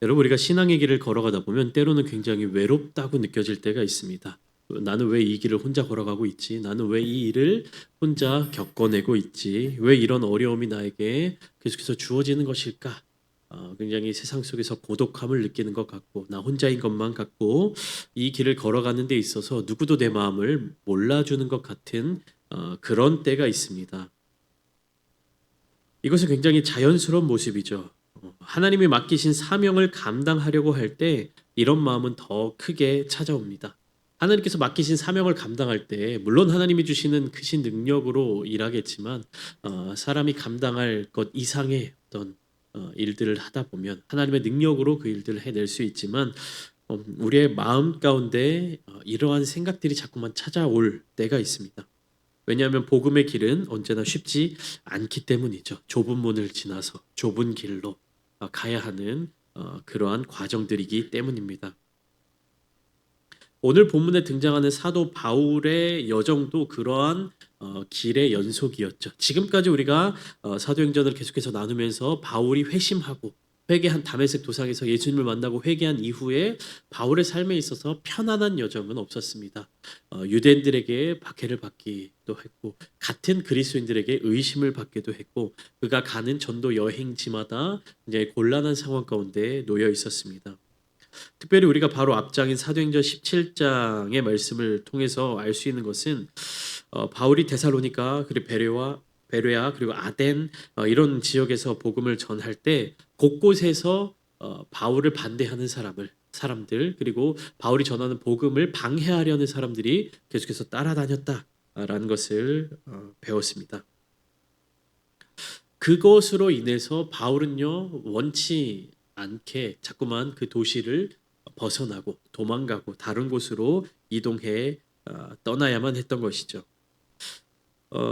여러분 우리가 신앙의 길을 걸어가다 보면 때로는 굉장히 외롭다고 느껴질 때가 있습니다. 나는 왜 이 길을 혼자 걸어가고 있지? 나는 왜 이 일을 혼자 겪어내고 있지? 왜 이런 어려움이 나에게 계속해서 주어지는 것일까? 굉장히 세상 속에서 고독함을 느끼는 것 같고 나 혼자인 것만 같고 이 길을 걸어가는 데 있어서 누구도 내 마음을 몰라주는 것 같은 그런 때가 있습니다. 이것은 굉장히 자연스러운 모습이죠. 하나님이 맡기신 사명을 감당하려고 할 때 이런 마음은 더 크게 찾아옵니다. 하나님께서 맡기신 사명을 감당할 때 물론 하나님이 주시는 크신 능력으로 일하겠지만 사람이 감당할 것 이상의 어떤 일들을 하다 보면 하나님의 능력으로 그 일들을 해낼 수 있지만 우리의 마음 가운데 이러한 생각들이 자꾸만 찾아올 때가 있습니다. 왜냐하면 복음의 길은 언제나 쉽지 않기 때문이죠. 좁은 문을 지나서 좁은 길로 가야 하는 그러한 과정들이기 때문입니다. 오늘 본문에 등장하는 사도 바울의 여정도 그러한 길의 연속이었죠. 지금까지 우리가 사도행전을 계속해서 나누면서 바울이 회심하고 회개한 다메섹 도상에서 예수님을 만나고 회개한 이후에 바울의 삶에 있어서 편안한 여정은 없었습니다. 유대인들에게 박해를 받기도 했고 같은 그리스도인들에게 의심을 받기도 했고 그가 가는 전도 여행지마다 굉장히 곤란한 상황 가운데 놓여 있었습니다. 특별히 우리가 바로 앞장인 사도행전 17장의 말씀을 통해서 알 수 있는 것은 바울이 데살로니가 그리고 베레아 그리고 아덴 이런 지역에서 복음을 전할 때 곳곳에서 바울을 반대하는 사람들 그리고 바울이 전하는 복음을 방해하려는 사람들이 계속해서 따라다녔다라는 것을 배웠습니다. 그것으로 인해서 바울은요 원치 않게 자꾸만 그 도시를 벗어나고 도망가고 다른 곳으로 이동해 떠나야만 했던 것이죠.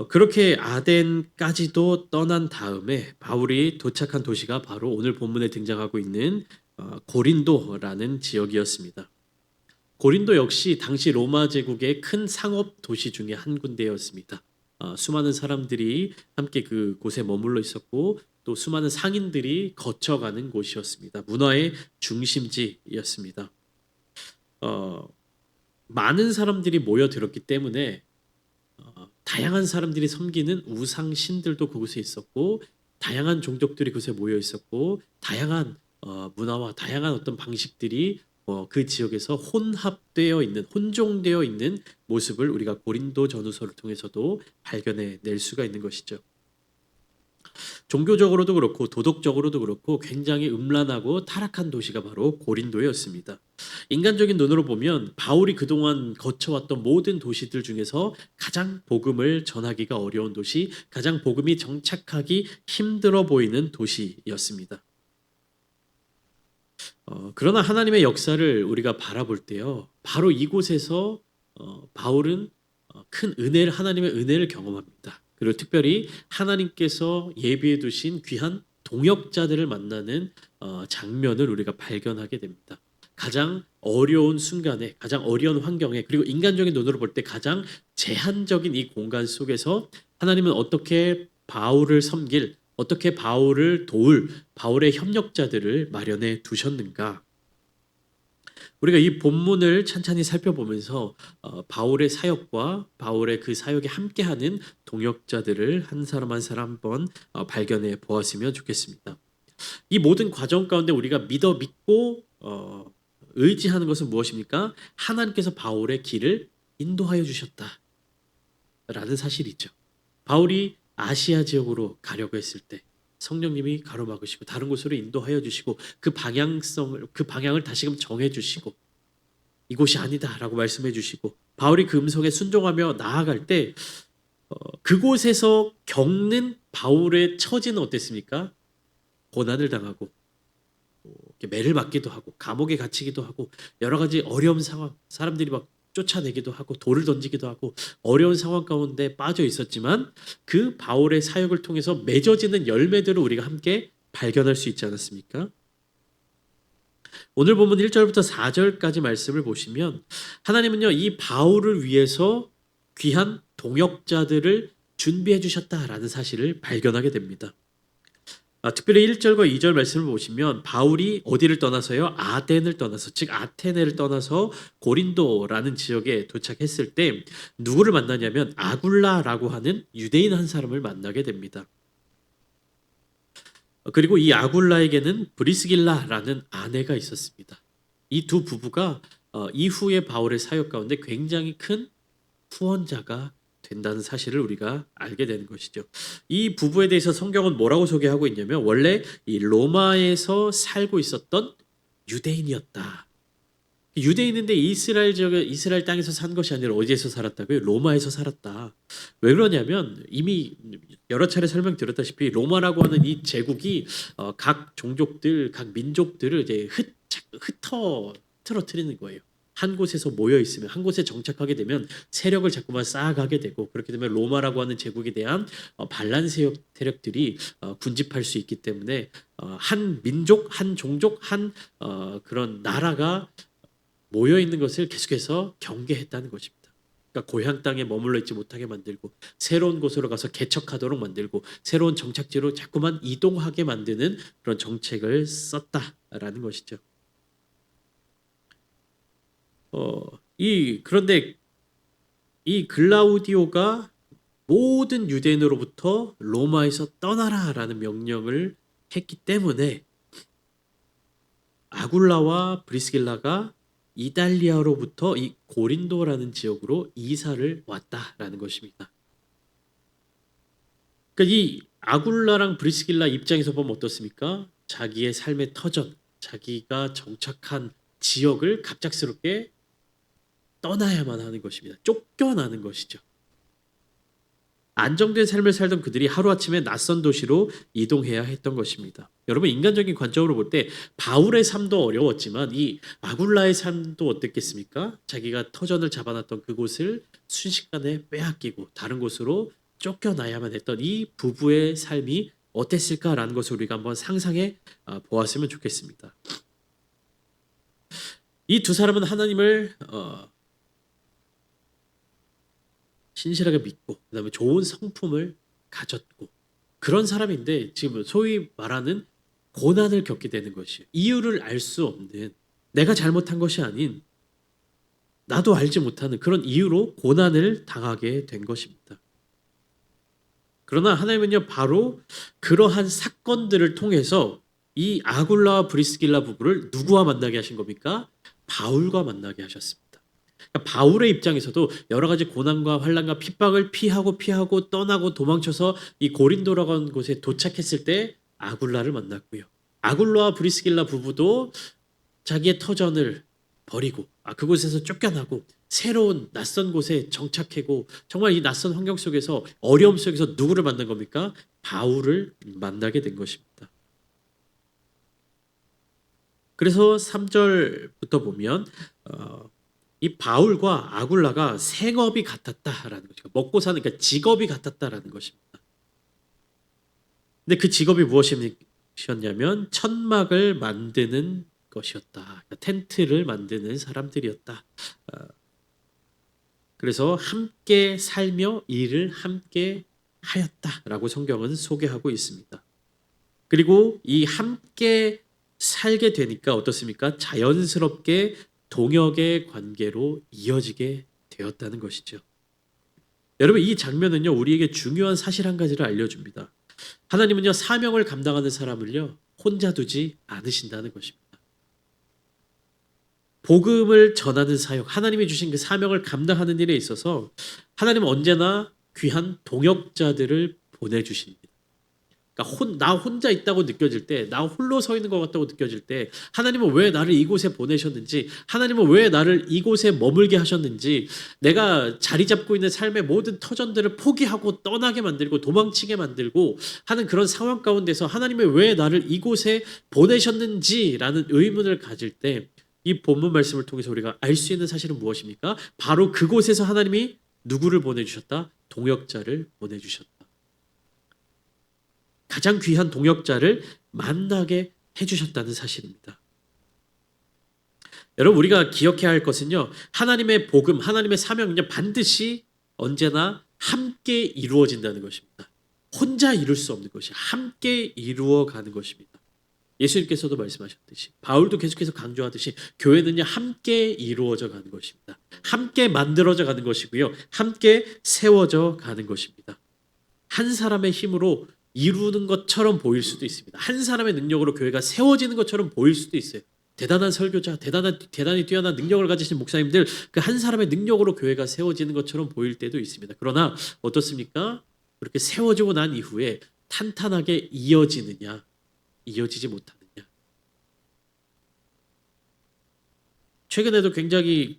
그렇게 아덴까지도 떠난 다음에 바울이 도착한 도시가 바로 오늘 본문에 등장하고 있는 고린도라는 지역이었습니다. 고린도 역시 당시 로마 제국의 큰 상업 도시 중에 한 군데였습니다. 수많은 사람들이 함께 그곳에 머물러 있었고 또 수많은 상인들이 거쳐가는 곳이었습니다. 문화의 중심지였습니다. 많은 사람들이 모여들었기 때문에 다양한 사람들이 섬기는 우상 신들도 그곳에 있었고 다양한 종족들이 그곳에 모여 있었고 다양한 문화와 다양한 어떤 방식들이 그 지역에서 혼합되어 있는 혼종되어 있는 모습을 우리가 고린도 전후서를 통해서도 발견해 낼 수가 있는 것이죠. 종교적으로도 그렇고 도덕적으로도 그렇고 굉장히 음란하고 타락한 도시가 바로 고린도였습니다. 인간적인 눈으로 보면 바울이 그동안 거쳐왔던 모든 도시들 중에서 가장 복음을 전하기가 어려운 도시, 가장 복음이 정착하기 힘들어 보이는 도시였습니다. 그러나 하나님의 역사를 우리가 바라볼 때요, 바로 이곳에서 바울은 큰 은혜를 하나님의 은혜를 경험합니다. 그리고 특별히 하나님께서 예비해 두신 귀한 동역자들을 만나는 장면을 우리가 발견하게 됩니다. 가장 어려운 순간에 가장 어려운 환경에 그리고 인간적인 눈으로 볼 때 가장 제한적인 이 공간 속에서 하나님은 어떻게 바울을 섬길 어떻게 바울을 도울 바울의 협력자들을 마련해 두셨는가? 우리가 이 본문을 찬찬히 살펴보면서 바울의 사역과 바울의 그 사역에 함께하는 동역자들을 한 사람 한 사람 한번 발견해 보았으면 좋겠습니다. 이 모든 과정 가운데 우리가 믿고 의지하는 것은 무엇입니까? 하나님께서 바울의 길을 인도하여 주셨다라는 사실이죠. 바울이 아시아 지역으로 가려고 했을 때 성령님이 가로막으시고 다른 곳으로 인도하여 주시고 그 방향을 다시금 정해 주시고 이곳이 아니다라고 말씀해 주시고 바울이 그 음성에 순종하며 나아갈 때 그곳에서 겪는 바울의 처지는 어땠습니까? 고난을 당하고 매를 맞기도 하고 감옥에 갇히기도 하고 여러 가지 어려운 상황 사람들이 막 쫓아내기도 하고 돌을 던지기도 하고 어려운 상황 가운데 빠져 있었지만 그 바울의 사역을 통해서 맺어지는 열매들을 우리가 함께 발견할 수 있지 않았습니까? 오늘 본문 1절부터 4절까지 말씀을 보시면 하나님은요 이 바울을 위해서 귀한 동역자들을 준비해 주셨다라는 사실을 발견하게 됩니다. 특별히 1절과 2절 말씀을 보시면 바울이 어디를 떠나서요? 아덴을 떠나서, 즉 아테네를 떠나서 고린도라는 지역에 도착했을 때 누구를 만나냐면 아굴라라고 하는 유대인 한 사람을 만나게 됩니다. 그리고 이 아굴라에게는 브리스길라라는 아내가 있었습니다. 이 두 부부가 이후에 바울의 사역 가운데 굉장히 큰 후원자가 된다는 사실을 우리가 알게 되는 것이죠. 이 부부에 대해서 성경은 뭐라고 소개하고 있냐면 원래 이 로마에서 살고 있었던 유대인이었다. 유대인인데 이스라엘 지역에 이스라엘 땅에서 산 것이 아니라 어디에서 살았다고요? 로마에서 살았다. 왜 그러냐면 이미 여러 차례 설명드렸다시피 로마라고 하는 이 제국이 각 종족들, 각 민족들을 이제 흐트러뜨리는 거예요. 한 곳에서 모여 있으면 한 곳에 정착하게 되면 세력을 자꾸만 쌓아가게 되고 그렇게 되면 로마라고 하는 제국에 대한 반란 세력들이 군집할 수 있기 때문에 한 민족, 한 종족, 한 그런 나라가 모여 있는 것을 계속해서 경계했다는 것입니다. 그러니까 고향 땅에 머물러 있지 못하게 만들고 새로운 곳으로 가서 개척하도록 만들고 새로운 정착지로 자꾸만 이동하게 만드는 그런 정책을 썼다라는 것이죠. 그런데 이 글라우디오가 모든 유대인으로부터 로마에서 떠나라라는 명령을 했기 때문에 아굴라와 브리스길라가 이탈리아로부터 이 고린도라는 지역으로 이사를 왔다라는 것입니다. 그러니까 이 아굴라랑 브리스길라 입장에서 보면 어떻습니까? 자기의 삶의 터전, 자기가 정착한 지역을 갑작스럽게 떠나야만 하는 것입니다. 쫓겨나는 것이죠. 안정된 삶을 살던 그들이 하루아침에 낯선 도시로 이동해야 했던 것입니다. 여러분 인간적인 관점으로 볼 때 바울의 삶도 어려웠지만 이 아굴라의 삶도 어땠겠습니까? 자기가 터전을 잡아놨던 그곳을 순식간에 빼앗기고 다른 곳으로 쫓겨나야만 했던 이 부부의 삶이 어땠을까라는 것을 우리가 한번 상상해 보았으면 좋겠습니다. 이 두 사람은 하나님을 신실하게 믿고 그다음에 좋은 성품을 가졌고 그런 사람인데 지금 소위 말하는 고난을 겪게 되는 것이에요. 이유를 알 수 없는 내가 잘못한 것이 아닌 나도 알지 못하는 그런 이유로 고난을 당하게 된 것입니다. 그러나 하나님은요 바로 그러한 사건들을 통해서 이 아굴라와 브리스길라 부부를 누구와 만나게 하신 겁니까? 바울과 만나게 하셨습니다. 그러니까 바울의 입장에서도 여러 가지 고난과 환난과 핍박을 피하고 떠나고 도망쳐서 이 고린도라고 하는 곳에 도착했을 때 아굴라를 만났고요. 아굴라와 브리스길라 부부도 자기의 터전을 버리고 그곳에서 쫓겨나고 새로운 낯선 곳에 정착하고 정말 이 낯선 환경 속에서 어려움 속에서 누구를 만난 겁니까? 바울을 만나게 된 것입니다. 그래서 3절부터 보면 이 바울과 아굴라가 생업이 같았다라는 거죠. 먹고 사는 그러니까 직업이 같았다라는 것입니다. 근데 그 직업이 무엇이었냐면 천막을 만드는 것이었다. 그러니까 텐트를 만드는 사람들이었다. 그래서 함께 살며 일을 함께 하였다라고 성경은 소개하고 있습니다. 그리고 이 함께 살게 되니까 어떻습니까? 자연스럽게 동역의 관계로 이어지게 되었다는 것이죠. 여러분 이 장면은요 우리에게 중요한 사실 한 가지를 알려줍니다. 하나님은요 사명을 감당하는 사람을요 혼자 두지 않으신다는 것입니다. 복음을 전하는 사역, 하나님이 주신 그 사명을 감당하는 일에 있어서 하나님은 언제나 귀한 동역자들을 보내주십니다. 그러니까 나 혼자 있다고 느껴질 때, 나 홀로 서 있는 것 같다고 느껴질 때 하나님은 왜 나를 이곳에 보내셨는지, 하나님은 왜 나를 이곳에 머물게 하셨는지, 내가 자리 잡고 있는 삶의 모든 터전들을 포기하고 떠나게 만들고 도망치게 만들고 하는 그런 상황 가운데서 하나님이 왜 나를 이곳에 보내셨는지라는 의문을 가질 때 이 본문 말씀을 통해서 우리가 알 수 있는 사실은 무엇입니까? 바로 그곳에서 하나님이 누구를 보내주셨다? 동역자를 보내주셨다. 가장 귀한 동역자를 만나게 해주셨다는 사실입니다. 여러분 우리가 기억해야 할 것은요. 하나님의 복음, 하나님의 사명은요. 반드시 언제나 함께 이루어진다는 것입니다. 혼자 이룰 수 없는 것이 함께 이루어가는 것입니다. 예수님께서도 말씀하셨듯이 바울도 계속해서 강조하듯이 교회는요 함께 이루어져 가는 것입니다. 함께 만들어져 가는 것이고요. 함께 세워져 가는 것입니다. 한 사람의 힘으로 이루는 것처럼 보일 수도 있습니다. 한 사람의 능력으로 교회가 세워지는 것처럼 보일 수도 있어요. 대단한 설교자, 대단히 뛰어난 능력을 가지신 목사님들 그 한 사람의 능력으로 교회가 세워지는 것처럼 보일 때도 있습니다. 그러나 어떻습니까? 그렇게 세워지고 난 이후에 탄탄하게 이어지느냐, 이어지지 못하느냐. 최근에도 굉장히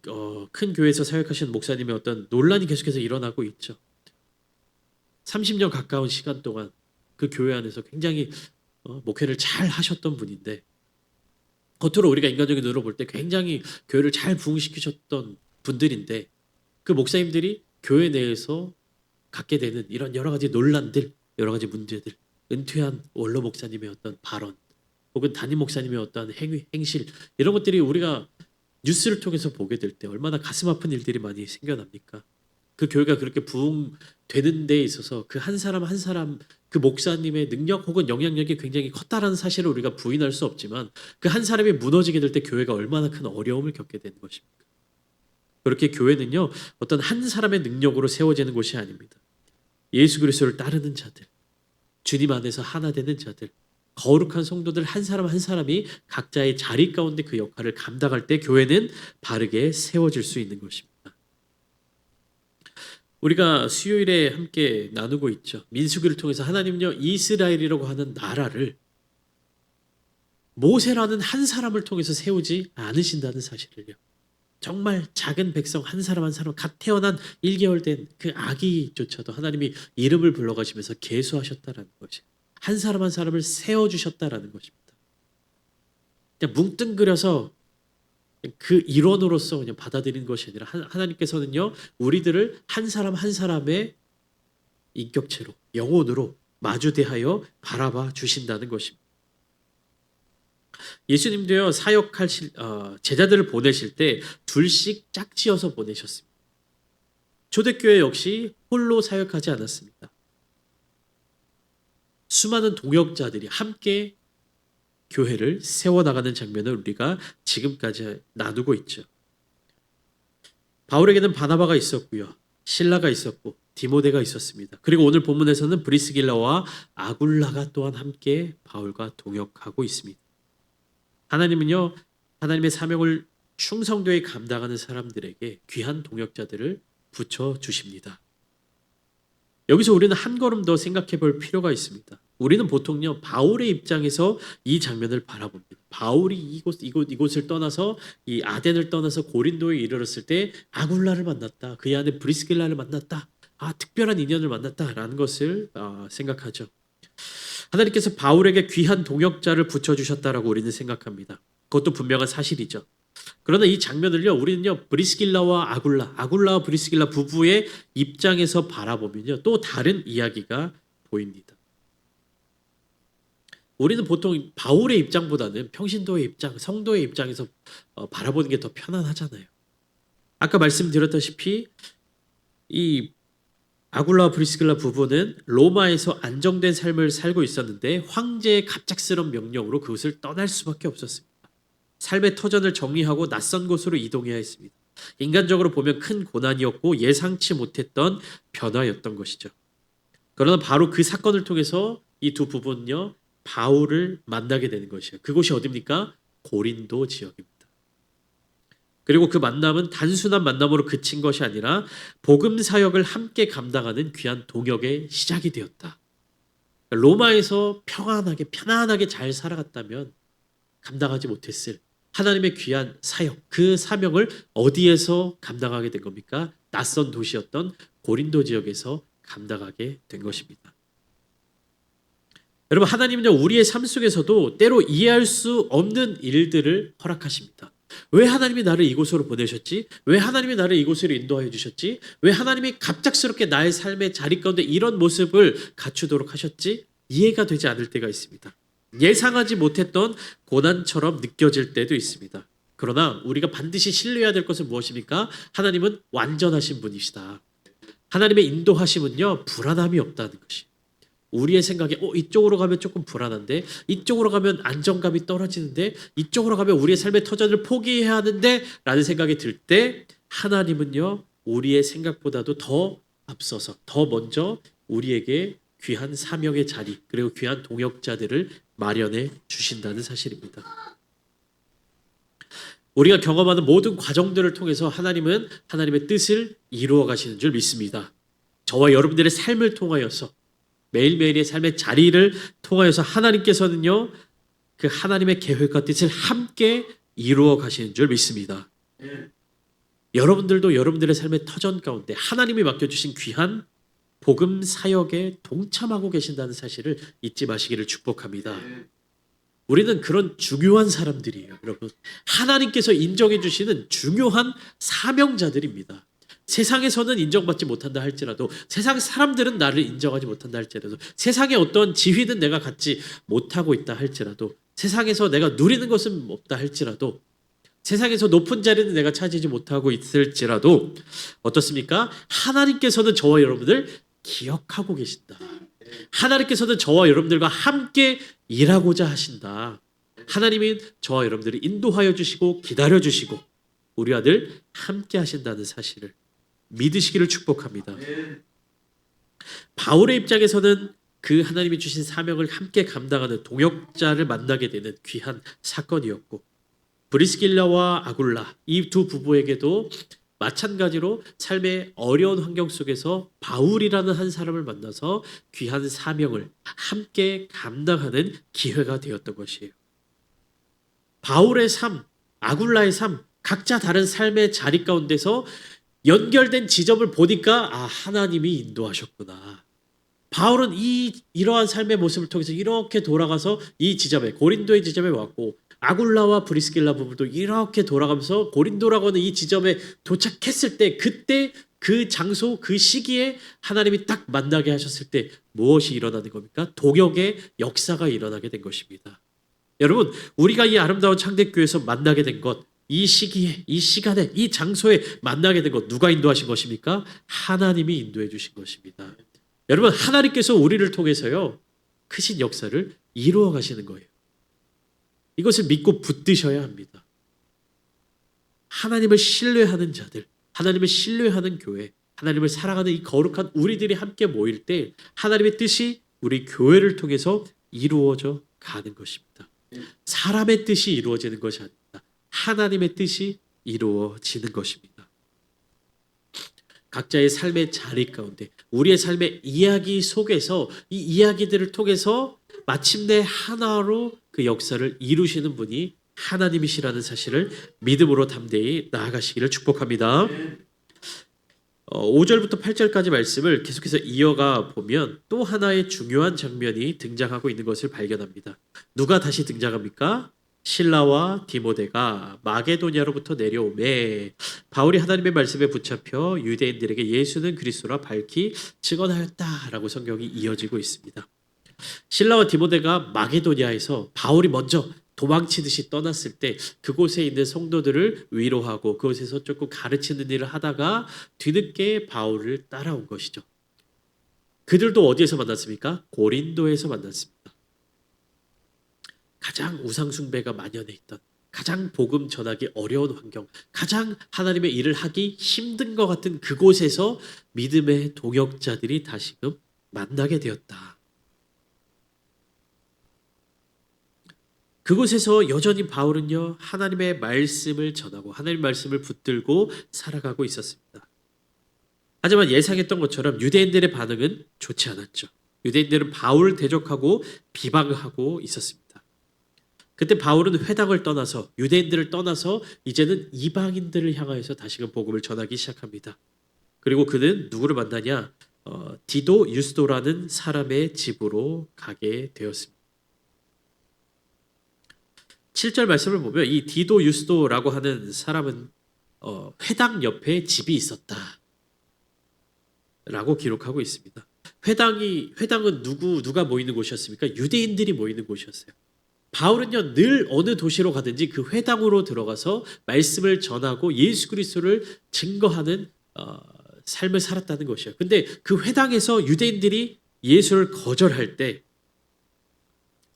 큰 교회에서 사역하시는 목사님의 어떤 논란이 계속해서 일어나고 있죠. 30년 가까운 시간 동안 그 교회 안에서 굉장히 목회를 잘 하셨던 분인데 겉으로 우리가 인간적인 눈으로 볼 때 굉장히 교회를 잘 부흥시키셨던 분들인데 그 목사님들이 교회 내에서 갖게 되는 이런 여러 가지 논란들, 여러 가지 문제들, 은퇴한 원로 목사님의 어떤 발언 혹은 담임 목사님의 어떤 행실 이런 것들이 우리가 뉴스를 통해서 보게 될 때 얼마나 가슴 아픈 일들이 많이 생겨납니까? 그 교회가 그렇게 부흥되는 데 있어서 그 한 사람 한 사람 그 목사님의 능력 혹은 영향력이 굉장히 컸다라는 사실을 우리가 부인할 수 없지만 그 한 사람이 무너지게 될 때 교회가 얼마나 큰 어려움을 겪게 되는 것입니까? 그렇게 교회는요 어떤 한 사람의 능력으로 세워지는 곳이 아닙니다. 예수 그리스도를 따르는 자들, 주님 안에서 하나 되는 자들, 거룩한 성도들 한 사람 한 사람이 각자의 자리 가운데 그 역할을 감당할 때 교회는 바르게 세워질 수 있는 것입니다. 우리가 수요일에 함께 나누고 있죠. 민수기를 통해서 하나님은요 이스라엘이라고 하는 나라를 모세라는 한 사람을 통해서 세우지 않으신다는 사실을요. 정말 작은 백성 한 사람 한 사람 갓 태어난 1개월 된 그 아기조차도 하나님이 이름을 불러가시면서 계수하셨다라는 것이 한 사람 한 사람을 세워주셨다라는 것입니다. 그냥 뭉뚱그려서 그 일원으로서 그냥 받아들이는 것이 아니라 하나님께서는요 우리들을 한 사람 한 사람의 인격체로 영혼으로 마주대하여 바라봐 주신다는 것입니다. 예수님도요 사역하실 제자들을 보내실 때 둘씩 짝지어서 보내셨습니다. 초대교회 역시 홀로 사역하지 않았습니다. 수많은 동역자들이 함께 교회를 세워나가는 장면을 우리가 지금까지 나누고 있죠. 바울에게는 바나바가 있었고요. 실라가 있었고 디모데가 있었습니다. 그리고 오늘 본문에서는 브리스길라와 아굴라가 또한 함께 바울과 동역하고 있습니다. 하나님은요. 하나님의 사명을 충성되게 감당하는 사람들에게 귀한 동역자들을 붙여주십니다. 여기서 우리는 한 걸음 더 생각해 볼 필요가 있습니다. 우리는 보통요 바울의 입장에서 이 장면을 바라봅니다. 바울이 이곳을 떠나서 이 아덴을 떠나서 고린도에 이르렀을 때 아굴라를 만났다. 그 안에 브리스길라를 만났다. 특별한 인연을 만났다라는 것을 생각하죠. 하나님께서 바울에게 귀한 동역자를 붙여주셨다라고 우리는 생각합니다. 그것도 분명한 사실이죠. 그러나 이 장면을요 우리는요 브리스길라와 아굴라와 브리스길라 부부의 입장에서 바라보면요 또 다른 이야기가 보입니다. 우리는 보통 바울의 입장보다는 평신도의 입장, 성도의 입장에서 바라보는 게 더 편안하잖아요. 아까 말씀드렸다시피 이 아굴라와 브리스길라 부부는 로마에서 안정된 삶을 살고 있었는데 황제의 갑작스러운 명령으로 그것을 떠날 수밖에 없었습니다. 삶의 터전을 정리하고 낯선 곳으로 이동해야 했습니다. 인간적으로 보면 큰 고난이었고 예상치 못했던 변화였던 것이죠. 그러나 바로 그 사건을 통해서 이 두 부부는요 바울을 만나게 되는 것이에요. 그곳이 어디입니까? 고린도 지역입니다. 그리고 그 만남은 단순한 만남으로 그친 것이 아니라 복음 사역을 함께 감당하는 귀한 동역의 시작이 되었다. 로마에서 편안하게 잘 살아갔다면 감당하지 못했을 하나님의 귀한 사역, 그 사명을 어디에서 감당하게 된 겁니까? 낯선 도시였던 고린도 지역에서 감당하게 된 것입니다. 여러분, 하나님은요 우리의 삶 속에서도 때로 이해할 수 없는 일들을 허락하십니다. 왜 하나님이 나를 이곳으로 보내셨지? 왜 하나님이 나를 이곳으로 인도하여 주셨지? 왜 하나님이 갑작스럽게 나의 삶의 자리 가운데 이런 모습을 갖추도록 하셨지? 이해가 되지 않을 때가 있습니다. 예상하지 못했던 고난처럼 느껴질 때도 있습니다. 그러나 우리가 반드시 신뢰해야 될 것은 무엇입니까? 하나님은 완전하신 분이시다. 하나님의 인도하심은요 불안함이 없다는 것이. 우리의 생각에 이쪽으로 가면 조금 불안한데, 이쪽으로 가면 안정감이 떨어지는데, 이쪽으로 가면 우리의 삶의 터전을 포기해야 하는데 라는 생각이 들 때 하나님은요 우리의 생각보다도 더 앞서서 더 먼저 우리에게 귀한 사명의 자리 그리고 귀한 동역자들을 마련해 주신다는 사실입니다. 우리가 경험하는 모든 과정들을 통해서 하나님은 하나님의 뜻을 이루어 가시는 줄 믿습니다. 저와 여러분들의 삶을 통하여서 매일매일의 삶의 자리를 통하여서 하나님께서는요 그 하나님의 계획과 뜻을 함께 이루어 가시는 줄 믿습니다. 여러분들도 여러분들의 삶의 터전 가운데 하나님이 맡겨주신 귀한 복음 사역에 동참하고 계신다는 사실을 잊지 마시기를 축복합니다. 우리는 그런 중요한 사람들이에요, 여러분. 하나님께서 인정해 주시는 중요한 사명자들입니다. 세상에서는 인정받지 못한다 할지라도, 세상 사람들은 나를 인정하지 못한다 할지라도, 세상에 어떤 지위는 내가 갖지 못하고 있다 할지라도, 세상에서 내가 누리는 것은 없다 할지라도, 세상에서 높은 자리는 내가 차지하지 못하고 있을지라도 어떻습니까? 하나님께서는 저와 여러분을 기억하고 계신다. 하나님께서는 저와 여러분들과 함께 일하고자 하신다. 하나님은 저와 여러분들을 인도하여 주시고 기다려 주시고 우리와 늘 함께 하신다는 사실을 믿으시기를 축복합니다. 바울의 입장에서는 그 하나님이 주신 사명을 함께 감당하는 동역자를 만나게 되는 귀한 사건이었고, 브리스길라와 아굴라 이 두 부부에게도 마찬가지로 삶의 어려운 환경 속에서 바울이라는 한 사람을 만나서 귀한 사명을 함께 감당하는 기회가 되었던 것이에요. 바울의 삶, 아굴라의 삶, 각자 다른 삶의 자리 가운데서 연결된 지점을 보니까 하나님이 인도하셨구나. 바울은 이러한 삶의 모습을 통해서 이렇게 돌아가서 이 지점에, 고린도의 지점에 왔고, 아굴라와 브리스길라 부부도 이렇게 돌아가면서 고린도라고 하는 이 지점에 도착했을 때, 그때 그 장소, 그 시기에 하나님이 딱 만나게 하셨을 때 무엇이 일어나는 겁니까? 동역의 역사가 일어나게 된 것입니다. 여러분, 우리가 이 아름다운 창대교회에서 만나게 된 것, 이 시기에, 이 시간에, 이 장소에 만나게 된 것, 누가 인도하신 것입니까? 하나님이 인도해 주신 것입니다. 여러분, 하나님께서 우리를 통해서요 크신 역사를 이루어 가시는 거예요. 이것을 믿고 붙드셔야 합니다. 하나님을 신뢰하는 자들, 하나님을 신뢰하는 교회, 하나님을 사랑하는 이 거룩한 우리들이 함께 모일 때 하나님의 뜻이 우리 교회를 통해서 이루어져 가는 것입니다. 사람의 뜻이 이루어지는 것이 아닙니다. 하나님의 뜻이 이루어지는 것입니다. 각자의 삶의 자리 가운데 우리의 삶의 이야기 속에서 이 이야기들을 통해서 마침내 하나로 그 역사를 이루시는 분이 하나님이시라는 사실을 믿음으로 담대히 나아가시기를 축복합니다. 5절부터 8절까지 말씀을 계속해서 이어가 보면 또 하나의 중요한 장면이 등장하고 있는 것을 발견합니다. 누가 다시 등장합니까? 실라와 디모데가 마게도냐로부터 내려오매 바울이 하나님의 말씀에 붙잡혀 유대인들에게 예수는 그리스도라 밝히 증언하였다라고 성경이 이어지고 있습니다. 실라와 디모데가 마게도냐에서 바울이 먼저 도망치듯이 떠났을 때 그곳에 있는 성도들을 위로하고 그곳에서 조금 가르치는 일을 하다가 뒤늦게 바울을 따라온 것이죠. 그들도 어디에서 만났습니까? 고린도에서 만났습니다. 가장 우상숭배가 만연해 있던, 가장 복음 전하기 어려운 환경, 가장 하나님의 일을 하기 힘든 것 같은 그곳에서 믿음의 동역자들이 다시금 만나게 되었다. 그곳에서 여전히 바울은요 하나님의 말씀을 전하고 하나님의 말씀을 붙들고 살아가고 있었습니다. 하지만 예상했던 것처럼 유대인들의 반응은 좋지 않았죠. 유대인들은 바울을 대적하고 비방하고 있었습니다. 그때 바울은 회당을 떠나서 유대인들을 떠나서 이제는 이방인들을 향하여서 다시금 복음을 전하기 시작합니다. 그리고 그는 누구를 만나냐? 디도 유스도라는 사람의 집으로 가게 되었습니다. 7절 말씀을 보면 이 디도 유스도라고 하는 사람은 회당 옆에 집이 있었다 라고 기록하고 있습니다. 회당은 누가 모이는 곳이었습니까? 유대인들이 모이는 곳이었어요. 바울은요 늘 어느 도시로 가든지 그 회당으로 들어가서 말씀을 전하고 예수 그리스도를 증거하는 삶을 살았다는 것이에요. 근데 그 회당에서 유대인들이 예수를 거절할 때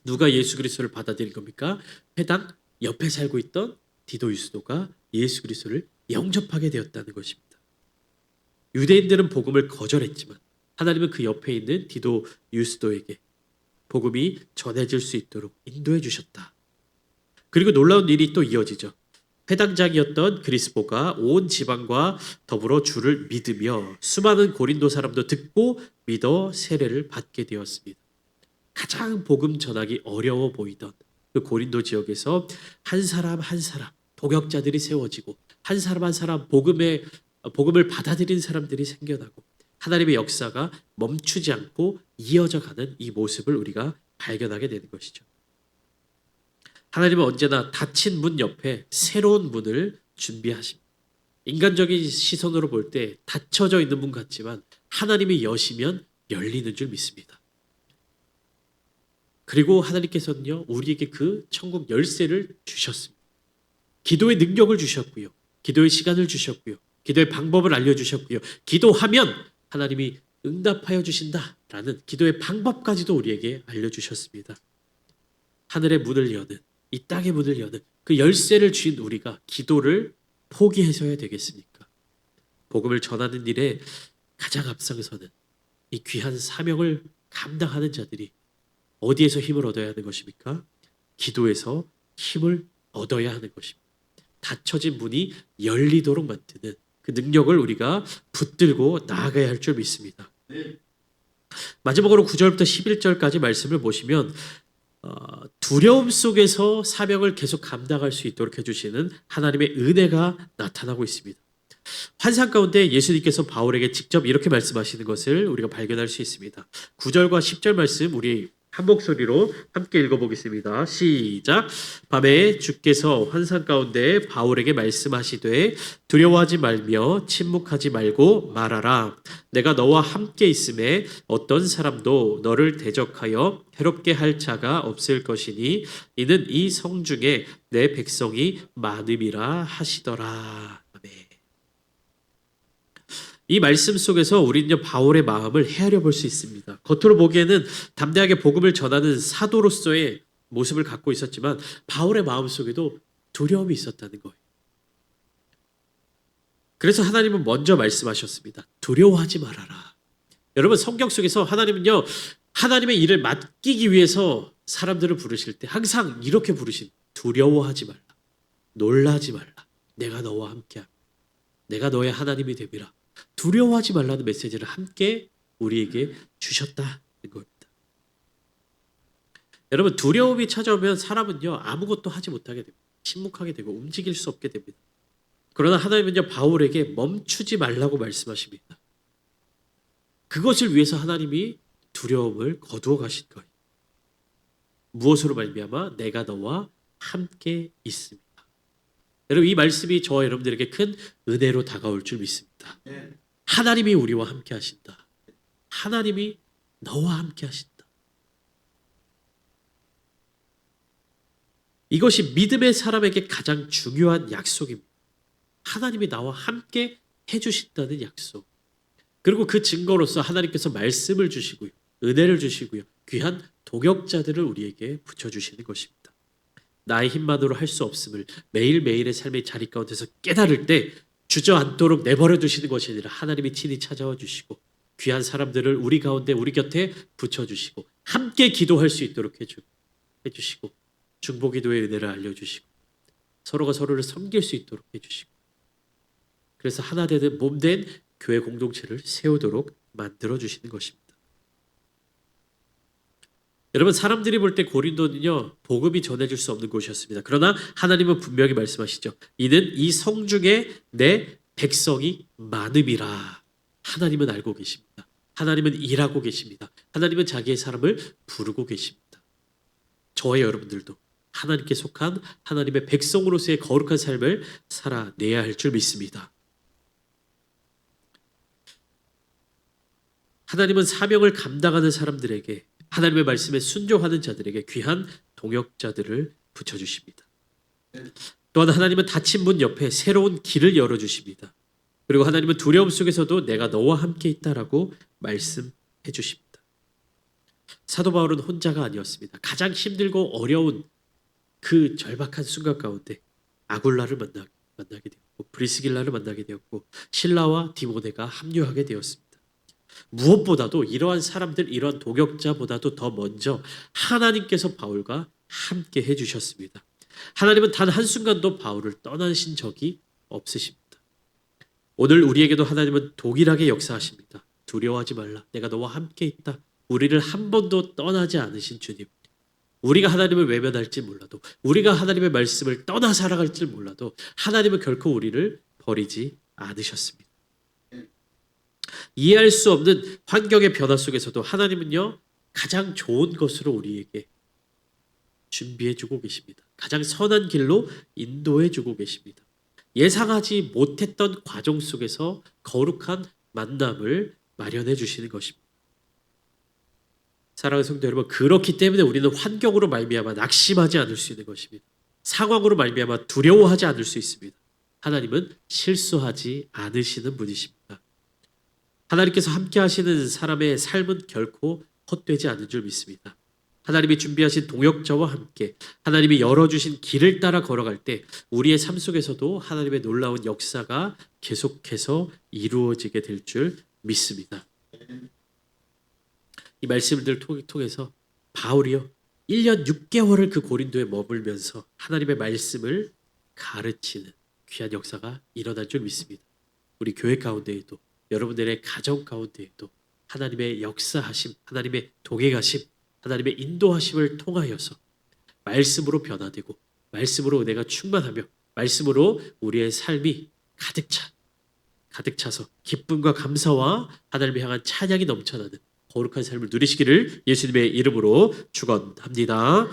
누가 예수 그리스도를 받아들인 겁니까? 회당 옆에 살고 있던 디도 유스도가 예수 그리스도를 영접하게 되었다는 것입니다. 유대인들은 복음을 거절했지만 하나님은 그 옆에 있는 디도 유스도에게 복음이 전해질 수 있도록 인도해 주셨다. 그리고 놀라운 일이 또 이어지죠. 회당장이었던 그리스보가 온 지방과 더불어 주를 믿으며 수많은 고린도 사람도 듣고 믿어 세례를 받게 되었습니다. 가장 복음 전하기 어려워 보이던 그 고린도 지역에서 한 사람 한 사람 동역자들이 세워지고 한 사람 한 사람 복음을 받아들인 사람들이 생겨나고 하나님의 역사가 멈추지 않고 이어져 가는 이 모습을 우리가 발견하게 되는 것이죠. 하나님은 언제나 닫힌 문 옆에 새로운 문을 준비하십니다. 인간적인 시선으로 볼 때 닫혀져 있는 문 같지만 하나님이 여시면 열리는 줄 믿습니다. 그리고 하나님께서는요, 우리에게 그 천국 열쇠를 주셨습니다. 기도의 능력을 주셨고요. 기도의 시간을 주셨고요. 기도의 방법을 알려주셨고요. 기도하면 하나님이 응답하여 주신다라는 기도의 방법까지도 우리에게 알려주셨습니다. 하늘의 문을 여는, 이 땅의 문을 여는 그 열쇠를 주신 우리가 기도를 포기해서야 되겠습니까? 복음을 전하는 일에 가장 앞장서는 이 귀한 사명을 감당하는 자들이 어디에서 힘을 얻어야 하는 것입니까? 기도에서 힘을 얻어야 하는 것입니다. 닫혀진 문이 열리도록 만드는 그 능력을 우리가 붙들고 나아가야 할 줄 믿습니다. 마지막으로 9절부터 11절까지 말씀을 보시면 두려움 속에서 사명을 계속 감당할 수 있도록 해주시는 하나님의 은혜가 나타나고 있습니다. 환상 가운데 예수님께서 바울에게 직접 이렇게 말씀하시는 것을 우리가 발견할 수 있습니다. 9절과 10절 말씀 우리 한 목소리로 함께 읽어보겠습니다. 시작. 밤에 주께서 환상 가운데 바울에게 말씀하시되 두려워하지 말며 침묵하지 말고 말하라. 내가 너와 함께 있음에 어떤 사람도 너를 대적하여 해롭게 할 자가 없을 것이니 이는 이 성중에 내 백성이 많음이라 하시더라. 아멘. 이 말씀 속에서 우리는 바울의 마음을 헤아려 볼 수 있습니다. 겉으로 보기에는 담대하게 복음을 전하는 사도로서의 모습을 갖고 있었지만 바울의 마음 속에도 두려움이 있었다는 거예요. 그래서 하나님은 먼저 말씀하셨습니다. 두려워하지 말아라. 여러분 성경 속에서 하나님은요, 하나님의 일을 맡기기 위해서 사람들을 부르실 때 항상 이렇게 부르신, 두려워하지 말라. 놀라지 말라. 내가 너와 함께함. 내가 너의 하나님이 됨이라. 두려워하지 말라는 메시지를 함께 우리에게 주셨다는 겁니다. 여러분 두려움이 찾아오면 사람은요 아무것도 하지 못하게 됩니다. 침묵하게 되고 움직일 수 없게 됩니다. 그러나 하나님은요 바울에게 멈추지 말라고 말씀하십니다. 그것을 위해서 하나님이 두려움을 거두어 가신 거예요. 무엇으로 말미암아? 내가 너와 함께 있습니다. 여러분 이 말씀이 저와 여러분들에게 큰 은혜로 다가올 줄 믿습니다. 하나님이 우리와 함께 하신다. 하나님이 너와 함께 하신다. 이것이 믿음의 사람에게 가장 중요한 약속입니다. 하나님이 나와 함께 해주신다는 약속. 그리고 그 증거로서 하나님께서 말씀을 주시고요. 은혜를 주시고요. 귀한 동역자들을 우리에게 붙여주시는 것입니다. 나의 힘만으로 할 수 없음을 매일매일의 삶의 자리 가운데서 깨달을 때 주저앉도록 내버려 두시는 것이 아니라 하나님이 친히 찾아와 주시고 귀한 사람들을 우리 가운데 우리 곁에 붙여주시고 함께 기도할 수 있도록 해주시고 중보기도의 은혜를 알려주시고 서로가 서로를 섬길 수 있도록 해주시고 그래서 하나 되는 몸된 교회 공동체를 세우도록 만들어주시는 것입니다. 여러분 사람들이 볼 때 고린도는요 복음이 전해질 수 없는 곳이었습니다. 그러나 하나님은 분명히 말씀하시죠. 이는 이 성중에 내 백성이 많음이라. 하나님은 알고 계십니다. 하나님은 일하고 계십니다. 하나님은 자기의 사람을 부르고 계십니다. 저와 여러분들도 하나님께 속한 하나님의 백성으로서의 거룩한 삶을 살아내야 할 줄 믿습니다. 하나님은 사명을 감당하는 사람들에게 하나님의 말씀에 순종하는 자들에게 귀한 동역자들을 붙여주십니다. 또한 하나님은 닫힌 문 옆에 새로운 길을 열어주십니다. 그리고 하나님은 두려움 속에서도 내가 너와 함께 있다라고 말씀해 주십니다. 사도 바울은 혼자가 아니었습니다. 가장 힘들고 어려운 그 절박한 순간 가운데 아굴라를 만나게 되었고 브리스길라를 만나게 되었고 실라와 디모데가 합류하게 되었습니다. 무엇보다도 이러한 사람들, 이러한 동역자보다도 더 먼저 하나님께서 바울과 함께 해주셨습니다. 하나님은 단 한순간도 바울을 떠나신 적이 없으십니다. 오늘 우리에게도 하나님은 동일하게 역사하십니다. 두려워하지 말라. 내가 너와 함께 있다. 우리를 한 번도 떠나지 않으신 주님. 우리가 하나님을 외면할지 몰라도, 우리가 하나님의 말씀을 떠나 살아갈지 몰라도 하나님은 결코 우리를 버리지 않으셨습니다. 이해할 수 없는 환경의 변화 속에서도 하나님은요, 가장 좋은 것으로 우리에게 준비해주고 계십니다. 가장 선한 길로 인도해주고 계십니다. 예상하지 못했던 과정 속에서 거룩한 만남을 마련해 주시는 것입니다. 사랑하는 성도 여러분, 그렇기 때문에 우리는 환경으로 말미암아 낙심하지 않을 수 있는 것입니다. 상황으로 말미암아 두려워하지 않을 수 있습니다. 하나님은 실수하지 않으시는 분이십니다. 하나님께서 함께 하시는 사람의 삶은 결코 헛되지 않은 줄 믿습니다. 하나님이 준비하신 동역자와 함께 하나님이 열어주신 길을 따라 걸어갈 때 우리의 삶 속에서도 하나님의 놀라운 역사가 계속해서 이루어지게 될 줄 믿습니다. 이 말씀들 통해서 바울이요 1년 6개월을 그 고린도에 머물면서 하나님의 말씀을 가르치는 귀한 역사가 일어날 줄 믿습니다. 우리 교회 가운데에도 여러분들의 가정 가운데에도 하나님의 역사하심, 하나님의 동행하심, 하나님의 인도하심을 통하여서 말씀으로 변화되고 말씀으로 은혜가 충만하며 말씀으로 우리의 삶이 가득 차서 기쁨과 감사와 하나님을 향한 찬양이 넘쳐나는 거룩한 삶을 누리시기를 예수님의 이름으로 축원합니다.